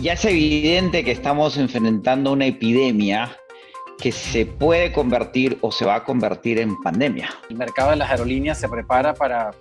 Ya es evidente que estamos enfrentando una epidemia que se puede convertir o se va a convertir en pandemia. El mercado de las aerolíneas se prepara para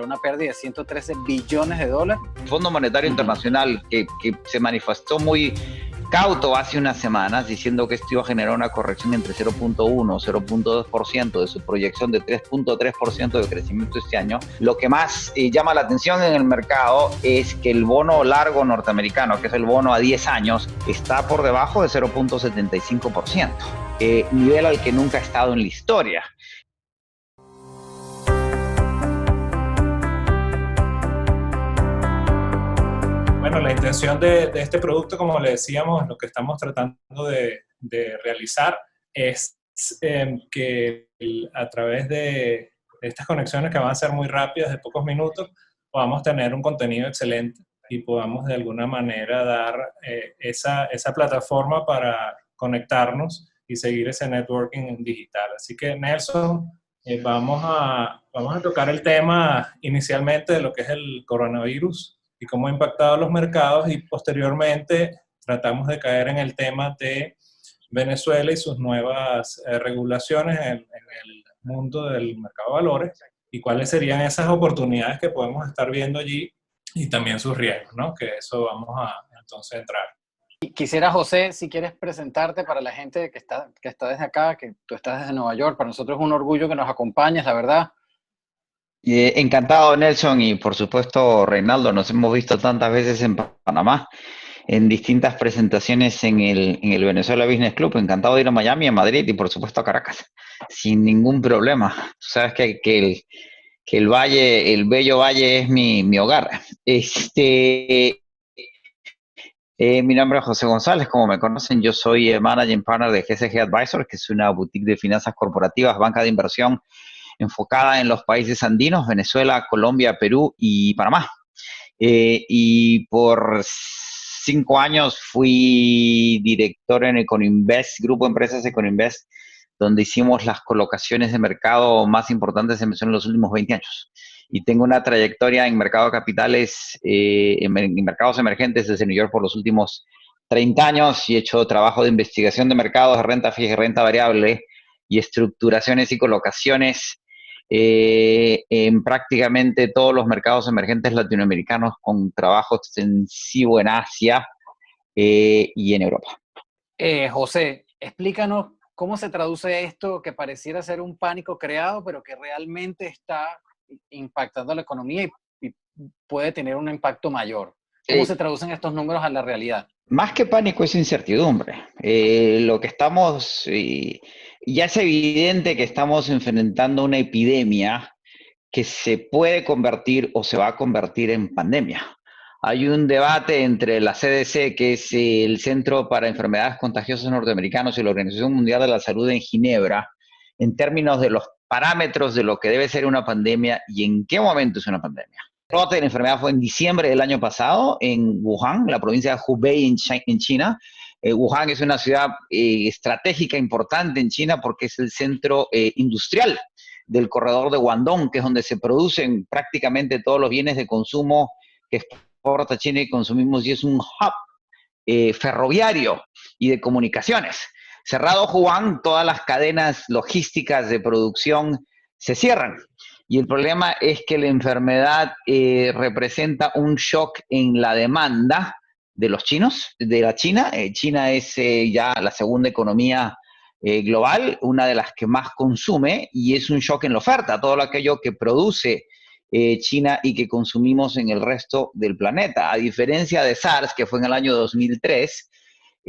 una pérdida de 113 billones de dólares. El Fondo Monetario Internacional, que se manifestó muy cauto hace unas semanas, diciendo que esto iba a generar una corrección entre 0.1 o 0.2% de su proyección de 3.3% de crecimiento este año. Lo que más llama la atención en el mercado es que el bono largo norteamericano, que es el bono a 10 años, está por debajo de 0.75%, nivel al que nunca ha estado en la historia. Bueno, la intención de este producto, como le decíamos, lo que estamos tratando de realizar es que a través de estas conexiones que van a ser muy rápidas, de pocos minutos, podamos tener un contenido excelente y podamos de alguna manera dar esa plataforma para conectarnos y seguir ese networking digital. Así que, Nelson, vamos a tocar el tema inicialmente de lo que es el coronavirus y cómo ha impactado a los mercados, y posteriormente tratamos de caer en el tema de Venezuela y sus nuevas regulaciones en el mundo del mercado de valores y cuáles serían esas oportunidades que podemos estar viendo allí y también sus riesgos, ¿no? Que eso vamos a entonces entrar. Quisiera, José, si quieres presentarte para la gente que está desde acá, que tú estás desde Nueva York. Para nosotros es un orgullo que nos acompañes, la verdad. Encantado, Nelson, y por supuesto, Reinaldo. Nos hemos visto tantas veces en Panamá, en distintas presentaciones en el Venezuela Business Club. Encantado de ir a Miami, a Madrid y por supuesto a Caracas, sin ningún problema. Tú sabes que el valle, el bello valle es mi hogar. Mi nombre es José González, como me conocen. Yo soy Managing Partner de GCG Advisors, que es una boutique de finanzas corporativas, banca de inversión enfocada en los países andinos: Venezuela, Colombia, Perú y Panamá. Y por 5 años fui director en Econinvest, Grupo de Empresas Econinvest, donde hicimos las colocaciones de mercado más importantes en Venezuela en los últimos 20 años. Y tengo una trayectoria en mercado de capitales, en mercados emergentes desde New York por los últimos 30 años, y he hecho trabajo de investigación de mercados de renta fija y renta variable y estructuraciones y colocaciones en prácticamente todos los mercados emergentes latinoamericanos, con trabajo extensivo en Asia y en Europa. José, explícanos cómo se traduce esto que pareciera ser un pánico creado, pero que realmente está impactando a la economía y puede tener un impacto mayor. ¿Cómo se traducen estos números a la realidad? Más que pánico es incertidumbre. Lo que estamos, ya es evidente que estamos enfrentando una epidemia que se puede convertir o se va a convertir en pandemia. Hay un debate entre la CDC, que es el Centro para Enfermedades Contagiosas Norteamericanos, y la Organización Mundial de la Salud en Ginebra, en términos de los parámetros de lo que debe ser una pandemia y en qué momento es una pandemia. El brote de la enfermedad fue en diciembre del año pasado en Wuhan, la provincia de Hubei en China. Wuhan es una ciudad estratégica importante en China porque es el centro industrial del corredor de Guangdong, que es donde se producen prácticamente todos los bienes de consumo que exporta China y consumimos, y es un hub ferroviario y de comunicaciones. Cerrado Wuhan, todas las cadenas logísticas de producción se cierran. Y el problema es que la enfermedad representa un shock en la demanda de los chinos, de la China. China es ya la segunda economía global, una de las que más consume, y es un shock en la oferta, todo aquello que produce China y que consumimos en el resto del planeta. A diferencia de SARS, que fue en el año 2003,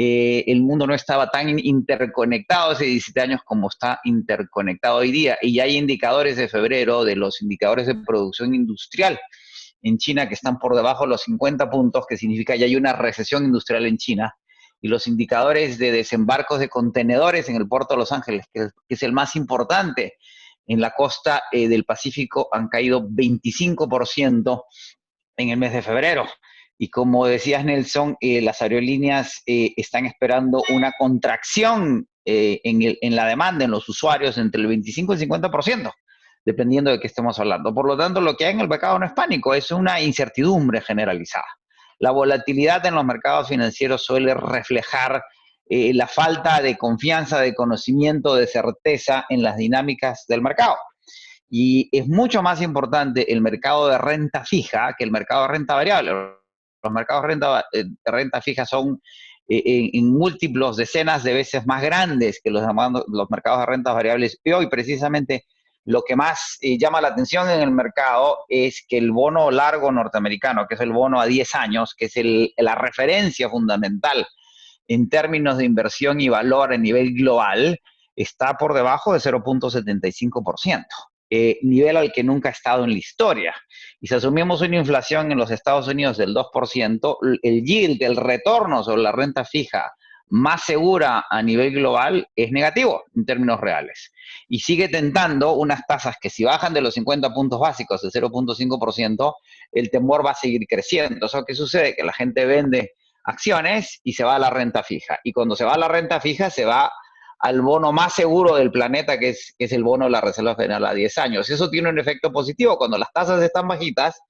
el mundo no estaba tan interconectado hace 17 años como está interconectado hoy día, y ya hay indicadores de febrero de los indicadores de producción industrial en China que están por debajo de los 50 puntos, que significa que ya hay una recesión industrial en China. Y los indicadores de desembarcos de contenedores en el puerto de Los Ángeles, que es el más importante en la costa del Pacífico, han caído 25% en el mes de febrero. Y como decías, Nelson, las aerolíneas están esperando una contracción en la demanda, en los usuarios, entre el 25 y el 50%, dependiendo de qué estemos hablando. Por lo tanto, lo que hay en el mercado no es pánico, es una incertidumbre generalizada. La volatilidad en los mercados financieros suele reflejar la falta de confianza, de conocimiento, de certeza en las dinámicas del mercado. Y es mucho más importante el mercado de renta fija que el mercado de renta variable. Los mercados de renta fija son en múltiplos, decenas de veces más grandes que los mercados de rentas variables. Y hoy, precisamente, lo que más llama la atención en el mercado es que el bono largo norteamericano, que es el bono a 10 años, que es la referencia fundamental en términos de inversión y valor a nivel global, está por debajo de 0.75%. Nivel al que nunca ha estado en la historia. Y si asumimos una inflación en los Estados Unidos del 2%, el yield, el retorno sobre la renta fija más segura a nivel global es negativo en términos reales. Y sigue tentando unas tasas que si bajan de los 50 puntos básicos de 0.5%, el temor va a seguir creciendo. ¿Eso qué sucede? Que la gente vende acciones y se va a la renta fija. Y cuando se va a la renta fija, se va al bono más seguro del planeta, que es el bono de la Reserva Federal a 10 años. Eso tiene un efecto positivo. Cuando las tasas están bajitas,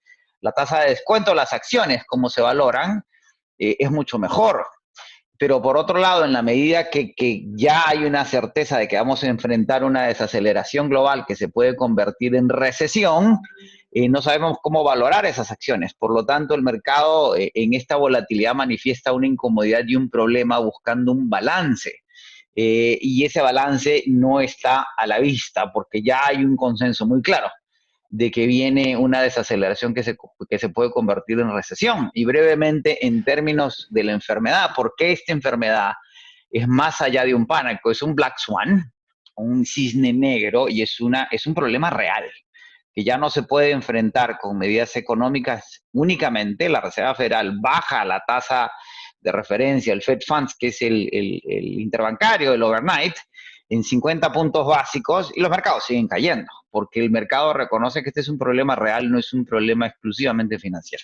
la tasa de descuento de las acciones, como se valoran, es mucho mejor. Pero por otro lado, en la medida que ya hay una certeza de que vamos a enfrentar una desaceleración global que se puede convertir en recesión, no sabemos cómo valorar esas acciones. Por lo tanto, el mercado en esta volatilidad manifiesta una incomodidad y un problema buscando un balance. Y ese balance no está a la vista porque ya hay un consenso muy claro de que viene una desaceleración que se puede convertir en recesión. Y brevemente, en términos de la enfermedad, ¿por qué esta enfermedad es más allá de un pánico? Es un black swan, un cisne negro, y es un problema real, que ya no se puede enfrentar con medidas económicas únicamente. La Reserva Federal baja la tasa de referencia, el Fed Funds, que es el interbancario, el overnight, en 50 puntos básicos, y los mercados siguen cayendo, porque el mercado reconoce que este es un problema real, no es un problema exclusivamente financiero.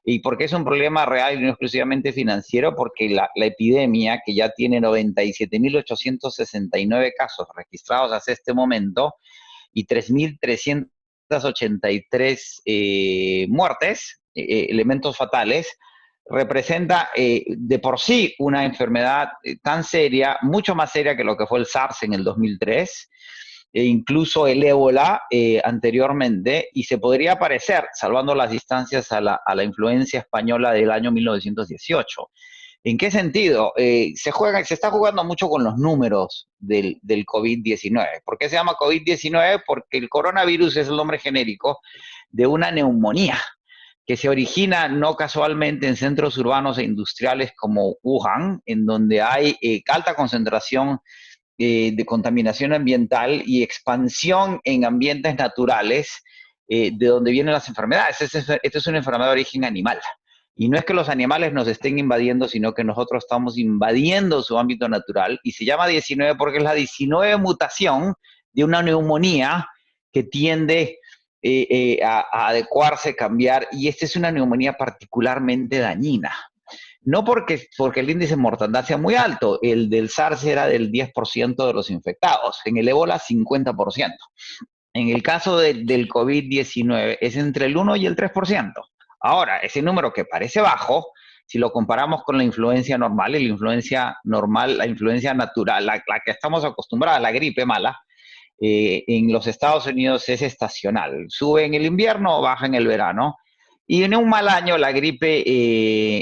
¿Y por qué es un problema real y no exclusivamente financiero? Porque la epidemia, que ya tiene 97.869 casos registrados hasta este momento y 3.383 muertes, elementos fatales, representa de por sí una enfermedad tan seria, mucho más seria que lo que fue el SARS en el 2003, e incluso el ébola anteriormente, y se podría parecer, salvando las distancias, a la influencia española del año 1918. ¿En qué sentido? Se está jugando mucho con los números del COVID-19. ¿Por qué se llama COVID-19? Porque el coronavirus es el nombre genérico de una neumonía que se origina no casualmente en centros urbanos e industriales como Wuhan, en donde hay alta concentración de contaminación ambiental y expansión en ambientes naturales de donde vienen las enfermedades. Esta es una enfermedad de origen animal. Y no es que los animales nos estén invadiendo, sino que nosotros estamos invadiendo su ámbito natural. Y se llama 19 porque es la 19 mutación de una neumonía que tiende a adecuarse, cambiar, y esta es una neumonía particularmente dañina. No porque el índice de mortandad sea muy alto, el del SARS era del 10% de los infectados, en el ébola 50%. En el caso del COVID-19 es entre el 1 y el 3%. Ahora, ese número que parece bajo, si lo comparamos con la influencia normal, y la influencia natural, la que estamos acostumbrados, la gripe mala, en los Estados Unidos es estacional. Sube en el invierno, baja en el verano. Y en un mal año la gripe,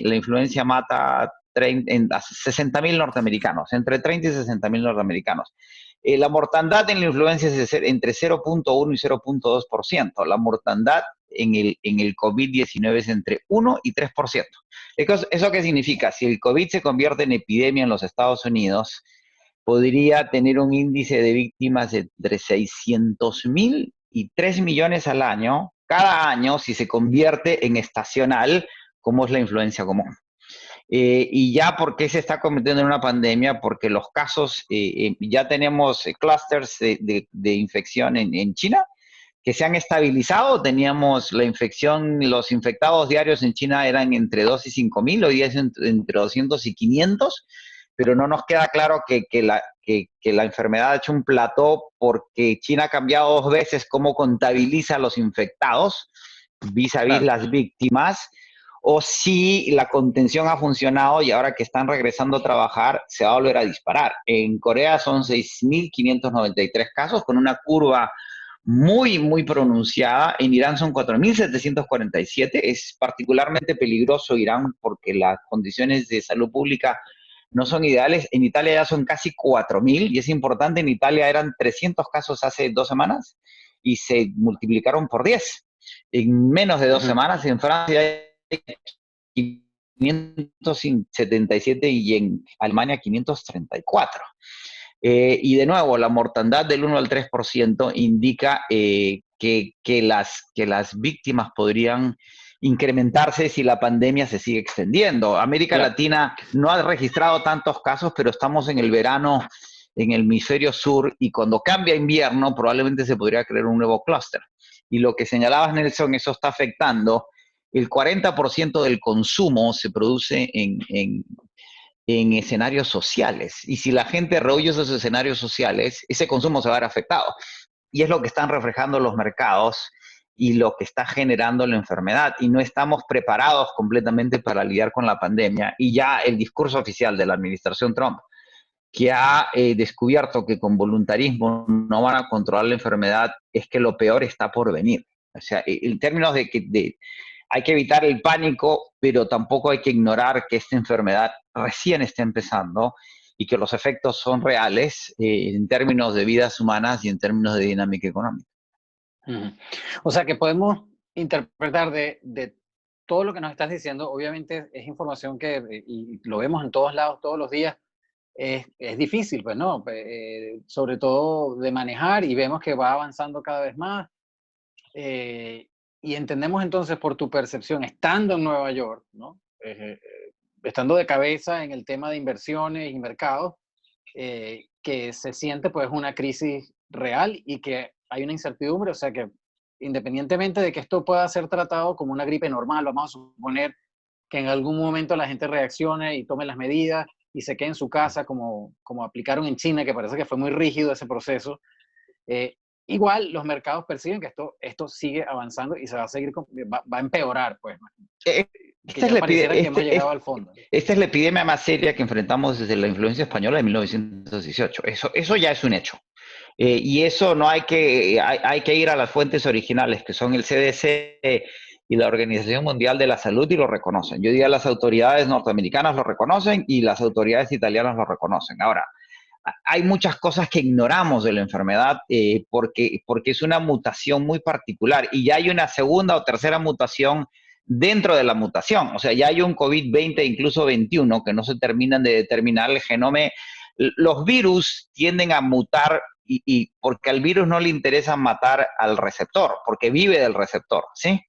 la influencia mata a 60.000 norteamericanos, entre 30 y 60.000 norteamericanos. La mortandad en la influencia es entre 0.1 y 0.2%. La mortandad en el COVID-19 es entre 1 y 3%. ¿Eso qué significa? Si el COVID se convierte en epidemia en los Estados Unidos, podría tener un índice de víctimas de entre 600.000 y 3 millones al año, cada año, si se convierte en estacional, como es la influencia común. Y ya, ¿por qué se está convirtiendo en una pandemia? Porque los casos, ya tenemos clústeres de infección en China que se han estabilizado. Teníamos la infección, los infectados diarios en China eran entre 2 y 5.000, hoy es entre 200 y 500, pero no nos queda claro que la enfermedad ha hecho un plató porque China ha cambiado 2 veces cómo contabiliza a los infectados vis a vis las víctimas, o si la contención ha funcionado y ahora que están regresando a trabajar se va a volver a disparar. En Corea son 6.593 casos con una curva muy, muy pronunciada. En Irán son 4.747. Es particularmente peligroso Irán porque las condiciones de salud pública no son ideales. En Italia ya son casi 4.000 y es importante, en Italia eran 300 casos hace 2 semanas y se multiplicaron por 10 en menos de 2 semanas. En Francia hay 577 y en Alemania 534. Y de nuevo, la mortandad del 1 al 3% indica que las víctimas podrían incrementarse si la pandemia se sigue extendiendo. América Claro. Latina no ha registrado tantos casos, pero estamos en el verano en el hemisferio sur y cuando cambia invierno probablemente se podría crear un nuevo clúster. Y lo que señalabas, Nelson, eso está afectando. El 40% del consumo se produce en escenarios sociales. Y si la gente rehuye esos escenarios sociales, ese consumo se va a ver afectado. Y es lo que están reflejando los mercados y lo que está generando la enfermedad. Y no estamos preparados completamente para lidiar con la pandemia. Y ya el discurso oficial de la administración Trump, que ha descubierto que con voluntarismo no van a controlar la enfermedad, es que lo peor está por venir. O sea, en términos de que hay que evitar el pánico, pero tampoco hay que ignorar que esta enfermedad recién está empezando y que los efectos son reales en términos de vidas humanas y en términos de dinámica económica. O sea que podemos interpretar de todo lo que nos estás diciendo, obviamente es información que, y lo vemos en todos lados, todos los días, es difícil, pues, ¿no? Sobre todo de manejar y vemos que va avanzando cada vez más. Y entendemos entonces por tu percepción, estando en Nueva York, ¿no? Estando de cabeza en el tema de inversiones y mercados, que se siente pues una crisis real y que hay una incertidumbre, o sea que independientemente de que esto pueda ser tratado como una gripe normal, vamos a suponer que en algún momento la gente reaccione y tome las medidas y se quede en su casa como aplicaron en China, que parece que fue muy rígido ese proceso. Eh, Igual los mercados perciben que esto sigue avanzando y se va a seguir, va a empeorar, pues, Eh, que Esta es, ya la, pareciera que hemos este, llegado al fondo. esta es la epidemia más seria que enfrentamos desde la influencia española de 1918. Eso ya es un hecho. Y eso no hay que ir a las fuentes originales, que son el CDC y la Organización Mundial de la Salud, y lo reconocen. Yo diría las autoridades norteamericanas lo reconocen y las autoridades italianas lo reconocen. Ahora, hay muchas cosas que ignoramos de la enfermedad porque es una mutación muy particular y ya hay una segunda o tercera mutación dentro de la mutación. O sea, ya hay un COVID-20, incluso 21, que no se terminan de determinar el genoma. Los virus tienden a mutar y porque al virus no le interesa matar al receptor, porque vive del receptor, ¿sí?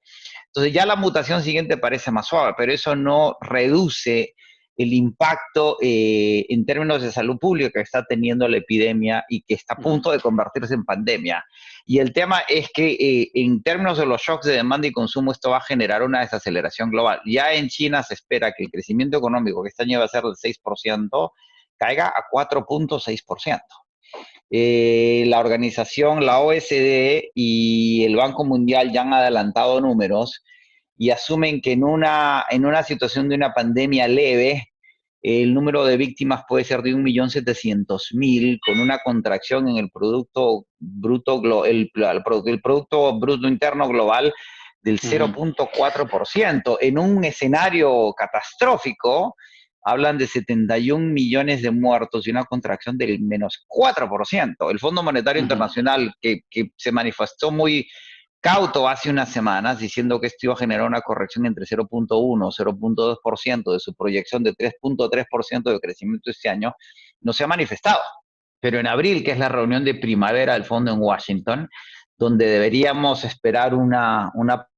Entonces ya la mutación siguiente parece más suave, pero eso no reduce el impacto en términos de salud pública que está teniendo la epidemia y que está a punto de convertirse en pandemia. Y el tema es que en términos de los shocks de demanda y consumo, esto va a generar una desaceleración global. Ya en China se espera que el crecimiento económico, que este año va a ser del 6%, caiga a 4.6%. La organización, la OSD y el Banco Mundial ya han adelantado números y asumen que en una situación de una pandemia leve, el número de víctimas puede ser de 1.700.000, con una contracción en el Producto Bruto, el Producto Bruto Interno Global del 0.4%. En un escenario catastrófico, hablan de 71 millones de muertos y una contracción del menos 4%. El Fondo Monetario Internacional, que se manifestó muy cauto hace unas semanas, diciendo que esto iba a generar una corrección entre 0.1 y 0.2% de su proyección de 3.3% de crecimiento este año, no se ha manifestado. Pero en abril, que es la reunión de primavera del fondo en Washington, donde deberíamos esperar una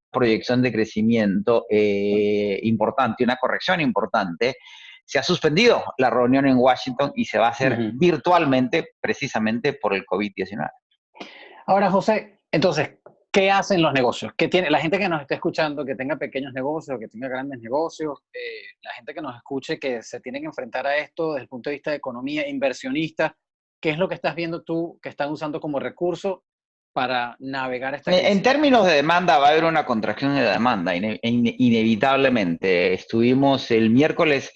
proyección de crecimiento importante, una corrección importante, se ha suspendido la reunión en Washington y se va a hacer virtualmente precisamente por el COVID-19. Ahora, José, entonces, ¿qué hacen los negocios? ¿Qué tiene la gente que nos esté escuchando, que tenga pequeños negocios, que tenga grandes negocios, la gente que nos escuche, que se tiene que enfrentar a esto desde el punto de vista de economía, inversionista? ¿Qué es lo que estás viendo tú que están usando como recurso para navegar esta En crisis? términos de demanda, va a haber una contracción de demanda, inevitablemente. Estuvimos el miércoles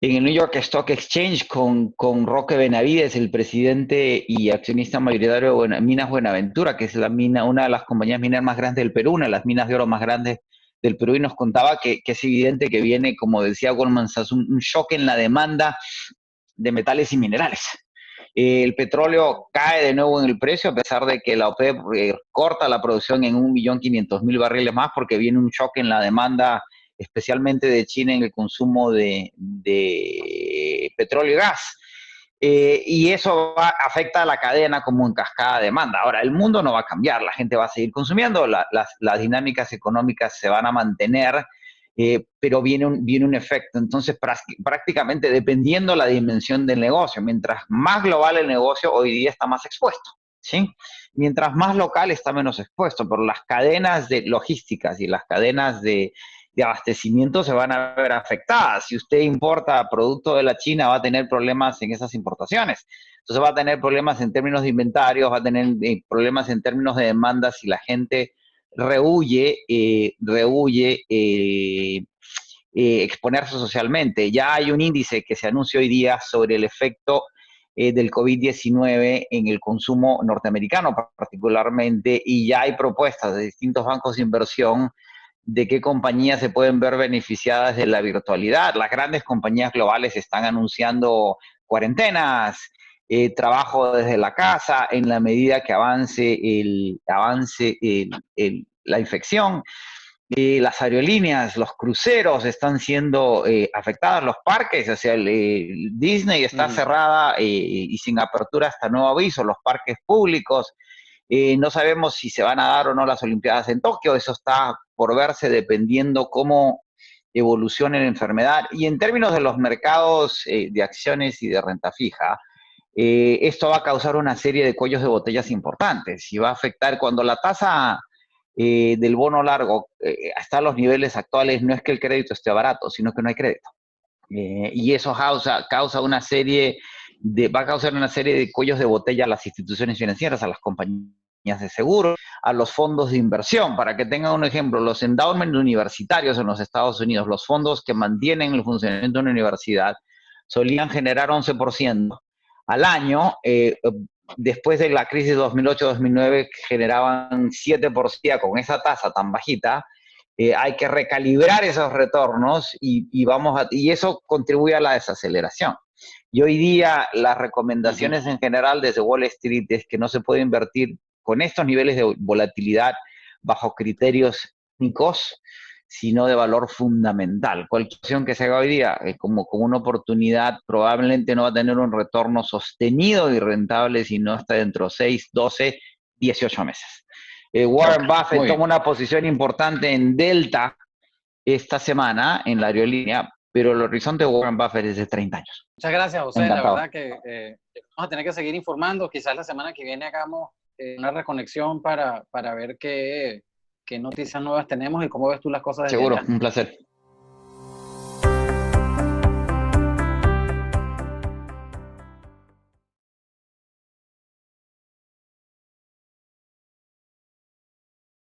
en el New York Stock Exchange con Roque Benavides, el presidente y accionista mayoritario de Minas Buenaventura, que es una de las compañías mineras más grandes del Perú, una de las minas de oro más grandes del Perú, y nos contaba que es evidente que viene, como decía Goldman Sachs, un shock en la demanda de metales y minerales. El petróleo cae de nuevo en el precio, a pesar de que la OPEP corta la producción en 1.500.000 barriles más, porque viene un shock en la demanda, especialmente de China, en el consumo de petróleo y gas. Y eso afecta a la cadena como en cascada de demanda. Ahora, el mundo no va a cambiar, la gente va a seguir consumiendo, las dinámicas económicas se van a mantener, pero viene un efecto. Entonces, prácticamente dependiendo la dimensión del negocio, mientras más global el negocio, hoy día está más expuesto, ¿sí? Mientras más local está menos expuesto, pero las cadenas de logísticas y las cadenas de abastecimiento se van a ver afectadas. Si usted importa producto de la China, va a tener problemas en esas importaciones. Entonces va a tener problemas en términos de inventarios, va a tener problemas en términos de demandas si la gente rehuye exponerse socialmente. Ya hay un índice que se anuncia hoy día sobre el efecto del COVID-19 en el consumo norteamericano particularmente, y ya hay propuestas de distintos bancos de inversión de qué compañías se pueden ver beneficiadas de la virtualidad. Las grandes compañías globales están anunciando cuarentenas, trabajo desde la casa en la medida que avance la infección. Las aerolíneas, los cruceros están siendo afectadas, los parques, o sea, Disney está cerrada y sin apertura hasta nuevo aviso, los parques públicos. No sabemos si se van a dar o no las Olimpiadas en Tokio, eso está por verse dependiendo cómo evolucione la enfermedad. Y en términos de los mercados de acciones y de renta fija, esto va a causar una serie de cuellos de botellas importantes y va a afectar cuando la tasa del bono largo está a los niveles actuales. No es que el crédito esté barato, sino que no hay crédito. Y eso causa una serie va a causar una serie de cuellos de botella a las instituciones financieras, a las compañías de seguro, a los fondos de inversión. Para que tengan un ejemplo, los endowments universitarios en los Estados Unidos, los fondos que mantienen el funcionamiento de una universidad, solían generar 11% al año. Después de la crisis de 2008-2009 generaban 7%. Con esa tasa tan bajita, hay que recalibrar esos retornos y eso contribuye a la desaceleración. Y hoy día las recomendaciones en general desde Wall Street es que no se puede invertir con estos niveles de volatilidad bajo criterios técnicos, sino de valor fundamental. Cualquier acción que se haga hoy día como una oportunidad probablemente no va a tener un retorno sostenido y rentable sino hasta dentro de 6, 12, 18 meses. Warren Buffett toma una posición importante en Delta esta semana en la aerolínea, pero el horizonte de Warren Buffett es de 30 años. Muchas gracias, José. Encantado. La verdad que vamos a tener que seguir informando. Quizás la semana que viene hagamos una reconexión para ver qué noticias nuevas tenemos y cómo ves tú las cosas desde Seguro, allá. un placer.